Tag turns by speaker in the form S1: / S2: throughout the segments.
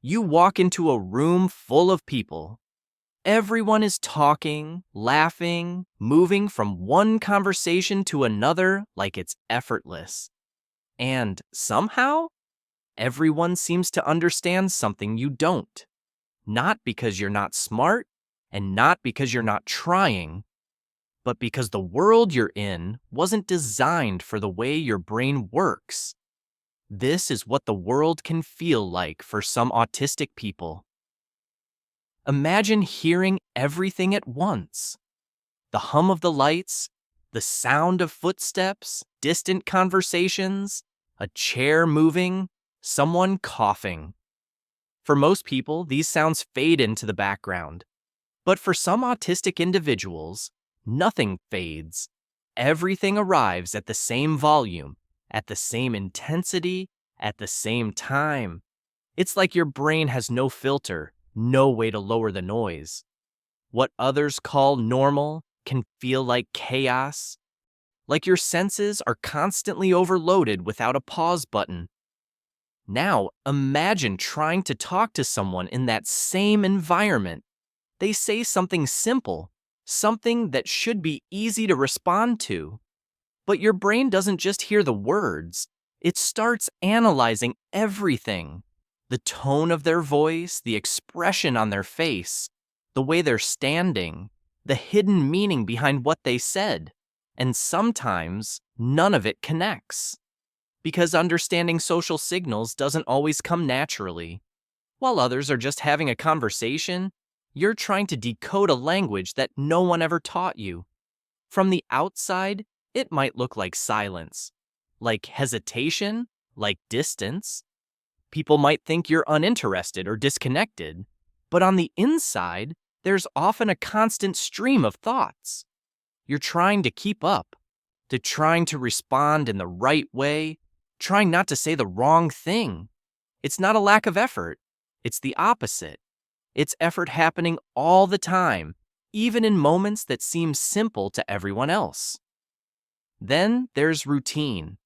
S1: You walk into a room full of people. Everyone is talking, laughing, moving from one conversation to another like it's effortless. And somehow, everyone seems to understand something you don't. Not because you're not smart, and not because you're not trying, but because the world you're in wasn't designed for the way your brain works. This is what the world can feel like for some autistic people. Imagine hearing everything at once: the hum of the lights, the sound of footsteps, distant conversations, a chair moving, someone coughing. For most people, these sounds fade into the background. But for some autistic individuals, nothing fades. Everything arrives at the same volume, at the same intensity, at the same time. It's like your brain has no filter, no way to lower the noise. What others call normal can feel like chaos, like your senses are constantly overloaded without a pause button. Now, imagine trying to talk to someone in that same environment. They say something simple, something that should be easy to respond to. But your brain doesn't just hear the words, it starts analyzing everything: the tone of their voice, the expression on their face, the way they're standing, the hidden meaning behind what they said. And sometimes none of it connects. Because understanding social signals doesn't always come naturally. While others are just having a conversation, you're trying to decode a language that no one ever taught you. From the outside, it might look like silence, like hesitation, like distance. People might think you're uninterested or disconnected, but on the inside, there's often a constant stream of thoughts. You're trying to keep up, trying to respond in the right way, trying not to say the wrong thing. It's not a lack of effort, it's the opposite. It's effort happening all the time, even in moments that seem simple to everyone else. Then there's routine.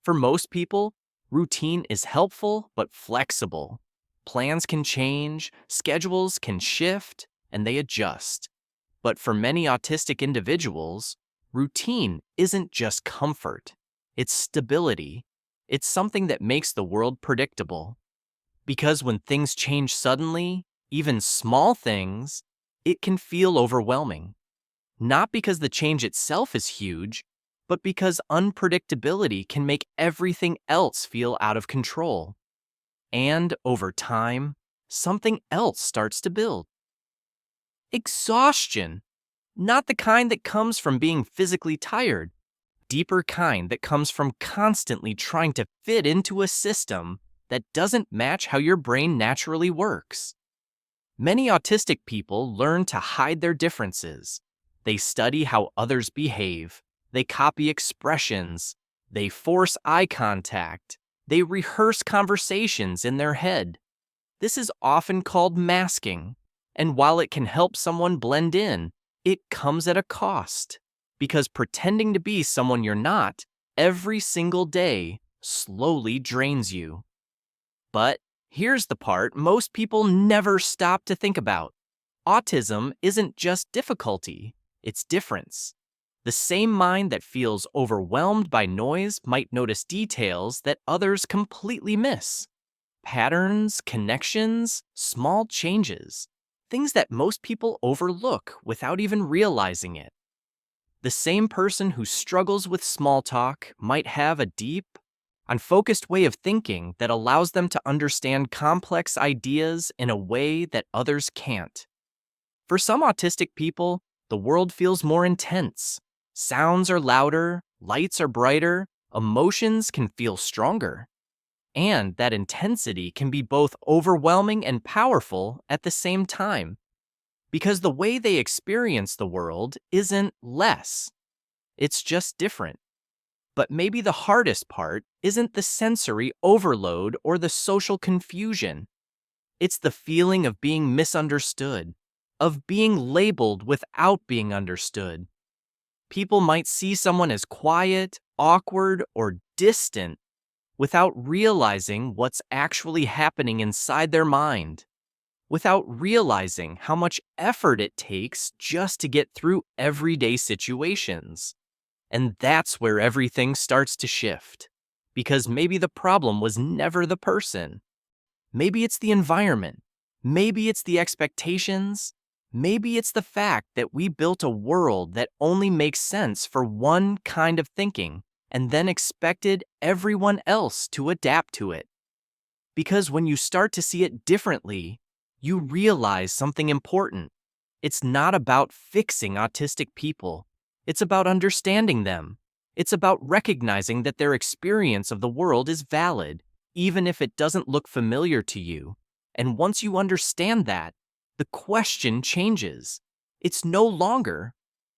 S1: For most people, routine is helpful but flexible. Plans can change, schedules can shift, and they adjust. But for many autistic individuals, routine isn't just comfort. It's stability. It's something that makes the world predictable. Because when things change suddenly, even small things, it can feel overwhelming. Not because the change itself is huge, but because unpredictability can make everything else feel out of control. And over time, something else starts to build. Exhaustion. Not the kind that comes from being physically tired. Deeper kind that comes from constantly trying to fit into a system that doesn't match how your brain naturally works. Many autistic people learn to hide their differences. They study how others behave. They copy expressions. They force eye contact. They rehearse conversations in their head. This is often called masking. And while it can help someone blend in, it comes at a cost. Because pretending to be someone you're not every single day slowly drains you. But here's the part most people never stop to think about. Autism isn't just difficulty, it's difference. The same mind that feels overwhelmed by noise might notice details that others completely miss. Patterns, connections, small changes. Things that most people overlook without even realizing it. The same person who struggles with small talk might have a deep, unfocused way of thinking that allows them to understand complex ideas in a way that others can't. For some autistic people, the world feels more intense. Sounds are louder, lights are brighter, emotions can feel stronger. And that intensity can be both overwhelming and powerful at the same time. Because the way they experience the world isn't less. It's just different. But maybe the hardest part isn't the sensory overload or the social confusion. It's the feeling of being misunderstood, of being labeled without being understood. People might see someone as quiet, awkward, or distant, without realizing what's actually happening inside their mind, without realizing how much effort it takes just to get through everyday situations. And that's where everything starts to shift. Because maybe the problem was never the person. Maybe it's the environment. Maybe it's the expectations. Maybe it's the fact that we built a world that only makes sense for one kind of thinking and then expected everyone else to adapt to it. Because when you start to see it differently, you realize something important. It's not about fixing autistic people. It's about understanding them. It's about recognizing that their experience of the world is valid, even if it doesn't look familiar to you. And once you understand that, the question changes. It's no longer,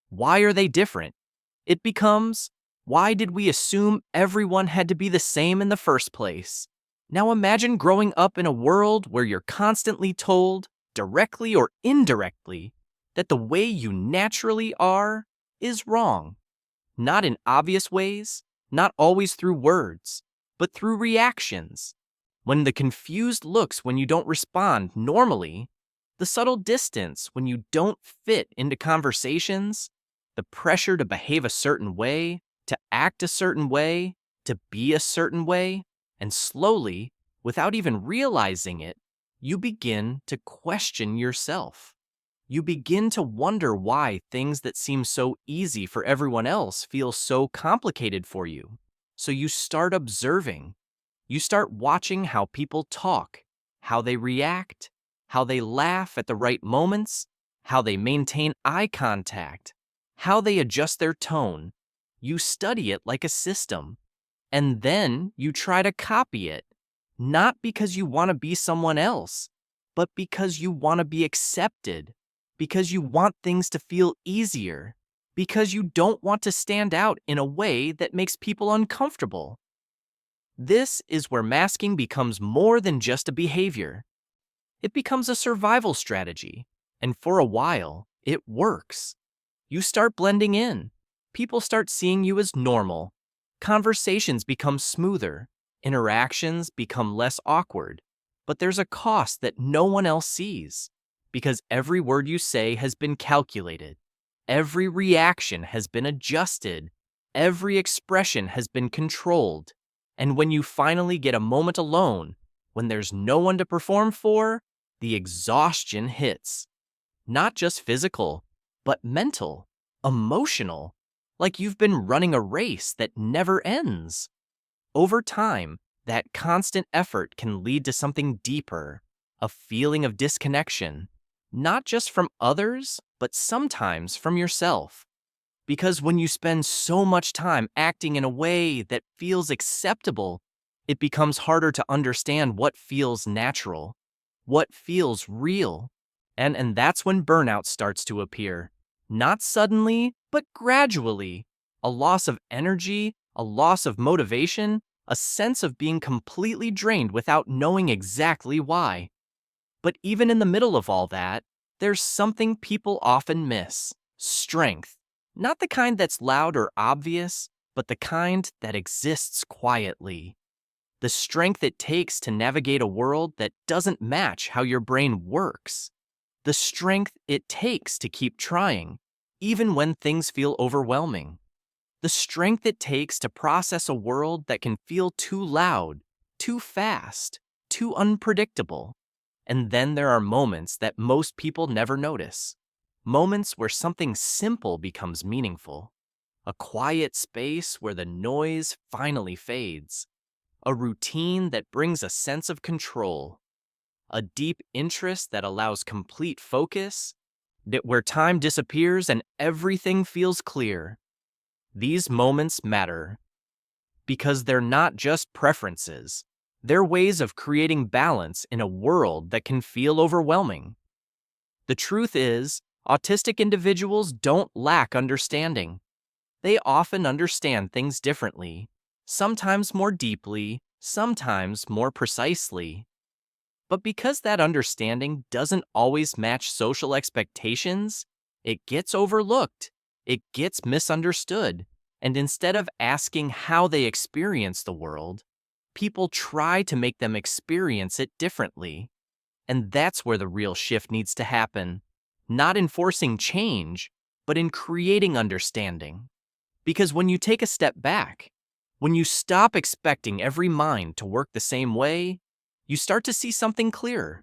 S1: why are they different? It becomes, why did we assume everyone had to be the same in the first place? Now imagine growing up in a world where you're constantly told, directly or indirectly, that the way you naturally are is wrong. Not in obvious ways, not always through words, but through reactions. When the confused looks when you don't respond normally, the subtle distance when you don't fit into conversations, the pressure to behave a certain way, to act a certain way, to be a certain way, and slowly, without even realizing it, you begin to question yourself. You begin to wonder why things that seem so easy for everyone else feel so complicated for you. So you start observing. You start watching how people talk, how they react, how they laugh at the right moments, how they maintain eye contact, how they adjust their tone. You study it like a system. And then you try to copy it, not because you want to be someone else, but because you want to be accepted, because you want things to feel easier, because you don't want to stand out in a way that makes people uncomfortable. This is where masking becomes more than just a behavior. It becomes a survival strategy, and for a while, it works. You start blending in. People start seeing you as normal. Conversations become smoother. Interactions become less awkward. But there's a cost that no one else sees, because every word you say has been calculated. Every reaction has been adjusted. Every expression has been controlled. And when you finally get a moment alone, when there's no one to perform for, the exhaustion hits. Not just physical, but mental, emotional, like you've been running a race that never ends. Over time, that constant effort can lead to something deeper, a feeling of disconnection, not just from others, but sometimes from yourself. Because when you spend so much time acting in a way that feels acceptable, it becomes harder to understand what feels natural, what feels real. And that's when burnout starts to appear. Not suddenly, but gradually. A loss of energy, a loss of motivation, a sense of being completely drained without knowing exactly why. But even in the middle of all that, there's something people often miss: strength. Not the kind that's loud or obvious, but the kind that exists quietly. The strength it takes to navigate a world that doesn't match how your brain works. The strength it takes to keep trying, even when things feel overwhelming. The strength it takes to process a world that can feel too loud, too fast, too unpredictable. And then there are moments that most people never notice. Moments where something simple becomes meaningful. A quiet space where the noise finally fades. A routine that brings a sense of control. A deep interest that allows complete focus. Where time disappears and everything feels clear. These moments matter because they're not just preferences. They're ways of creating balance in a world that can feel overwhelming. The truth is, autistic individuals don't lack understanding. They often understand things differently, sometimes more deeply, sometimes more precisely. But because that understanding doesn't always match social expectations, it gets overlooked, it gets misunderstood, and instead of asking how they experience the world, People try to make them experience it differently. And that's where the real shift needs to happen. Not in forcing change, but in creating understanding. Because when you take a step back, when you stop expecting every mind to work the same way, you start to see something clearer.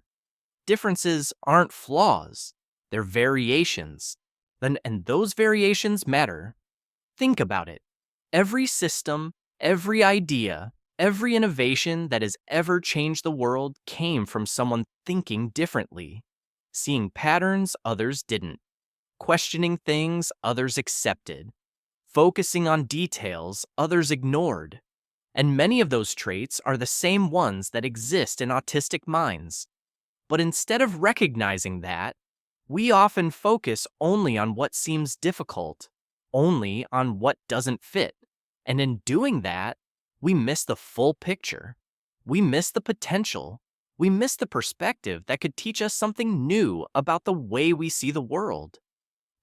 S1: Differences aren't flaws, they're variations. And those variations matter. Think about it. Every system, every idea, every innovation that has ever changed the world came from someone thinking differently, seeing patterns others didn't, questioning things others accepted, focusing on details others ignored. And many of those traits are the same ones that exist in autistic minds. But instead of recognizing that, we often focus only on what seems difficult, only on what doesn't fit. And in doing that, we miss the full picture. We miss the potential. We miss the perspective that could teach us something new about the way we see the world.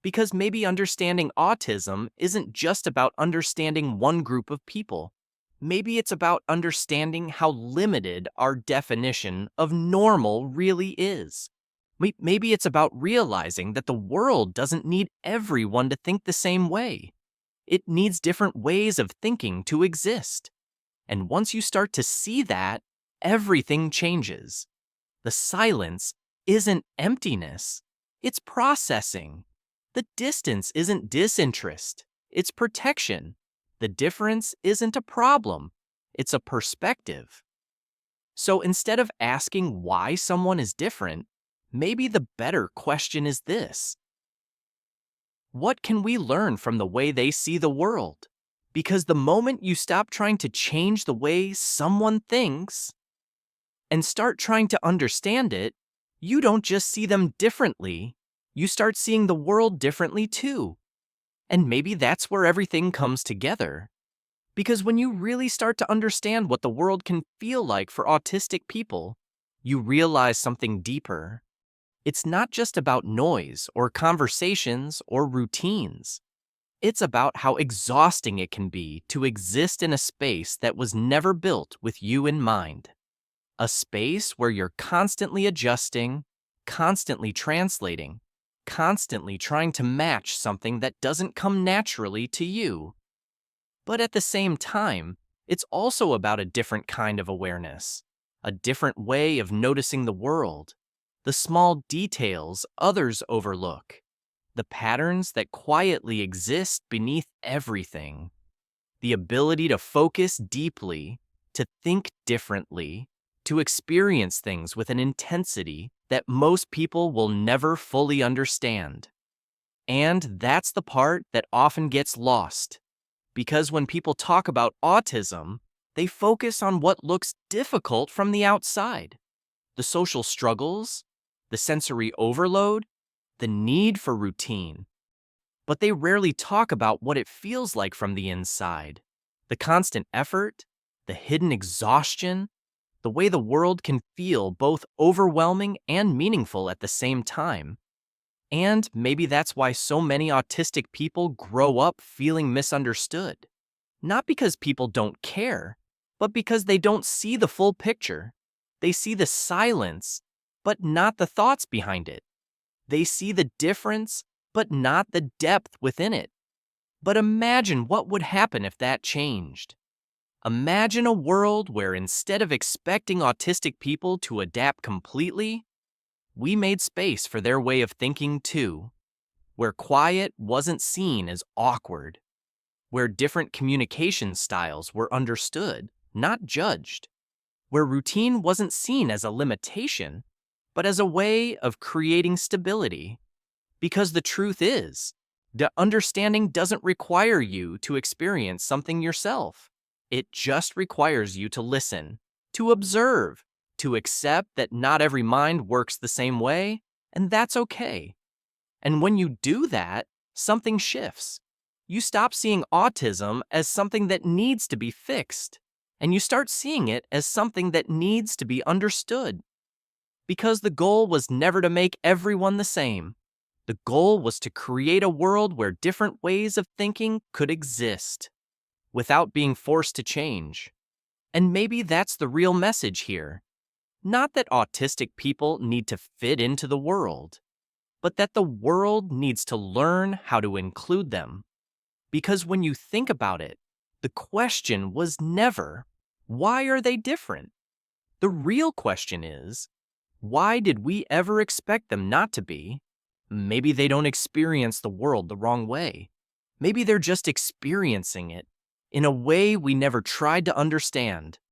S1: Because maybe understanding autism isn't just about understanding one group of people. Maybe it's about understanding how limited our definition of normal really is. Maybe it's about realizing that the world doesn't need everyone to think the same way. It needs different ways of thinking to exist. And once you start to see that, everything changes. The silence isn't emptiness, it's processing. The distance isn't disinterest, it's protection. The difference isn't a problem, it's a perspective. So instead of asking why someone is different, maybe the better question is this: what can we learn from the way they see the world? Because the moment you stop trying to change the way someone thinks and start trying to understand it, you don't just see them differently, you start seeing the world differently too. And maybe that's where everything comes together. Because when you really start to understand what the world can feel like for autistic people, you realize something deeper. It's not just about noise or conversations or routines. It's about how exhausting it can be to exist in a space that was never built with you in mind. A space where you're constantly adjusting, constantly translating, constantly trying to match something that doesn't come naturally to you. But at the same time, it's also about a different kind of awareness, a different way of noticing the world, the small details others overlook, the patterns that quietly exist beneath everything, the ability to focus deeply, to think differently, to experience things with an intensity that most people will never fully understand. And that's the part that often gets lost. Because when people talk about autism, they focus on what looks difficult from the outside. The social struggles, the sensory overload, the need for routine. But they rarely talk about what it feels like from the inside. The constant effort, the hidden exhaustion, the way the world can feel both overwhelming and meaningful at the same time. And maybe that's why so many autistic people grow up feeling misunderstood. Not because people don't care, but because they don't see the full picture. They see the silence, but not the thoughts behind it. They see the difference, but not the depth within it. But imagine what would happen if that changed. Imagine a world where instead of expecting autistic people to adapt completely, we made space for their way of thinking too, where quiet wasn't seen as awkward, where different communication styles were understood, not judged, where routine wasn't seen as a limitation, but as a way of creating stability. Because the truth is, the understanding doesn't require you to experience something yourself. It just requires you to listen, to observe, to accept that not every mind works the same way, and that's okay. And when you do that, something shifts. You stop seeing autism as something that needs to be fixed, and you start seeing it as something that needs to be understood. Because the goal was never to make everyone the same. The goal was to create a world where different ways of thinking could exist, without being forced to change. And maybe that's the real message here. Not that autistic people need to fit into the world, but that the world needs to learn how to include them. Because when you think about it, the question was never, why are they different? The real question is, why did we ever expect them not to be? Maybe they don't experience the world the wrong way. Maybe they're just experiencing it in a way we never tried to understand.